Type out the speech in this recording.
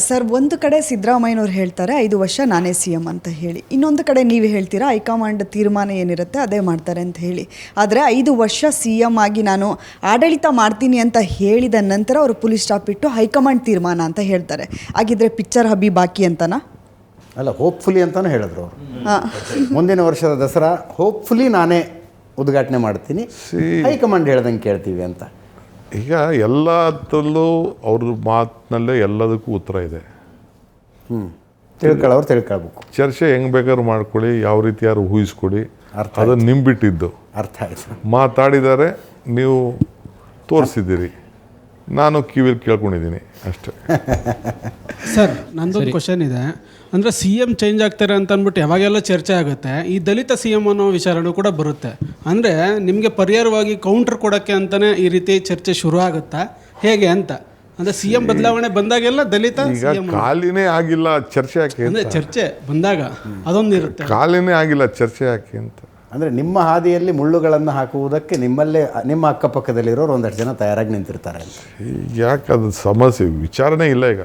Sir, ಒಂದು ಕಡೆ ಸಿದ್ದರಾಮಯ್ಯನವ್ರು ಹೇಳ್ತಾರೆ 5 ವರ್ಷ ನಾನೇ ಸಿ ಎಮ್ ಅಂತ ಹೇಳಿ, ಇನ್ನೊಂದು ಕಡೆ ನೀವು ಹೇಳ್ತೀರಾ ಹೈಕಮಾಂಡ್ ತೀರ್ಮಾನ ಏನಿರುತ್ತೆ ಅದೇ ಮಾಡ್ತಾರೆ ಅಂತ ಹೇಳಿ. ಆದರೆ 5 ವರ್ಷ ಸಿ ಎಮ್ ಆಗಿ ನಾನು ಆಡಳಿತ ಮಾಡ್ತೀನಿ ಅಂತ ಹೇಳಿದ ನಂತರ ಅವರು ಪೊಲೀಸ್ ಸ್ಟಾಪ್ ಇಟ್ಟು ಹೈಕಮಾಂಡ್ ತೀರ್ಮಾನ ಅಂತ ಹೇಳ್ತಾರೆ. ಹಾಗಿದ್ರೆ ಪಿಕ್ಚರ್ ಹಬ್ಬಿ ಬಾಕಿ ಅಂತನಾ? ಅಲ್ಲ, ಹೋಪ್ಫುಲಿ ಅಂತಲೂ ಹೇಳಿದ್ರು ಅವರು. ಮುಂದಿನ ವರ್ಷದ ದಸರಾ ಹೋಪ್ಫುಲಿ ನಾನೇ ಉದ್ಘಾಟನೆ ಮಾಡ್ತೀನಿ, ಹೈಕಮಾಂಡ್ ಹೇಳ್ದಂಗೆ ಕೇಳ್ತೀವಿ ಅಂತ. ಈಗ ಎಲ್ಲದರಲ್ಲೂ ಅವ್ರ ಮಾತಿನಲ್ಲೇ ಎಲ್ಲದಕ್ಕೂ ಉತ್ತರ ಇದೆ. ತಿಳ್ಕೊಳ್ಳೋರು ತಿಳ್ಕೊಳ್ಬೇಕು. ಚರ್ಚೆ ಹೆಂಗೆ ಬೇಕಾದ್ರೂ ಮಾಡ್ಕೊಳ್ಳಿ, ಯಾವ ರೀತಿ ಯಾರು ಊಹಿಸ್ಕೊಡಿ, ಅದನ್ನು ನಿಂಬಿಟ್ಟಿದ್ದು. ಅರ್ಥ ಆಯ್ತು. ಮಾತಾಡಿದ್ದಾರೆ, ನೀವು ತೋರಿಸಿದ್ದೀರಿ, ನಾನು ಕಿವಿಲಿ ಕೇಳ್ಕೊಂಡಿದ್ದೀನಿ ಅಷ್ಟೇ. ಸರ್, ನಂದೊಂದು ಕ್ವಶನ್ ಇದೆ. ಅಂದರೆ ಸಿ ಎಮ್ ಚೇಂಜ್ ಆಗ್ತಾರೆ ಅಂತ ಅಂದ್ಬಿಟ್ಟು ಯಾವಾಗೆಲ್ಲ ಚರ್ಚೆ ಆಗುತ್ತೆ, ಈ ದಲಿತ ಸಿ ಎಮ್ ಅನ್ನೋ ವಿಚಾರನೂ ಕೂಡ ಬರುತ್ತೆ. ಅಂದರೆ ನಿಮಗೆ ಪರಿಹಾರವಾಗಿ ಕೌಂಟ್ರ್ ಕೊಡೋಕ್ಕೆ ಅಂತಲೇ ಈ ರೀತಿ ಚರ್ಚೆ ಶುರು ಆಗುತ್ತಾ ಹೇಗೆ ಅಂತ? ಅಂದರೆ ಸಿ ಎಮ್ ಬದಲಾವಣೆ ಬಂದಾಗೆಲ್ಲ ದಲಿತ ಈಗ ಖಾಲಿನೇ ಆಗಿಲ್ಲ, ಚರ್ಚೆ ಯಾಕೆ? ಅಂದರೆ ಚರ್ಚೆ ಬಂದಾಗ ಅದೊಂದು ಇರುತ್ತೆ. ಖಾಲಿನೇ ಆಗಿಲ್ಲ, ಚರ್ಚೆ ಯಾಕೆ ಅಂತ. ಅಂದರೆ ನಿಮ್ಮ ಹಾದಿಯಲ್ಲಿ ಮುಳ್ಳುಗಳನ್ನು ಹಾಕುವುದಕ್ಕೆ ನಿಮ್ಮಲ್ಲೇ ನಿಮ್ಮ ಅಕ್ಕಪಕ್ಕದಲ್ಲಿರೋರು ಒಂದಷ್ಟು ಜನ ತಯಾರಾಗಿ ನಿಂತಿರ್ತಾರೆ ಅಂತ. ಯಾಕೆ ಅದು ಸಮಸ್ಯೆ ವಿಚಾರನೇ ಇಲ್ಲ ಈಗ.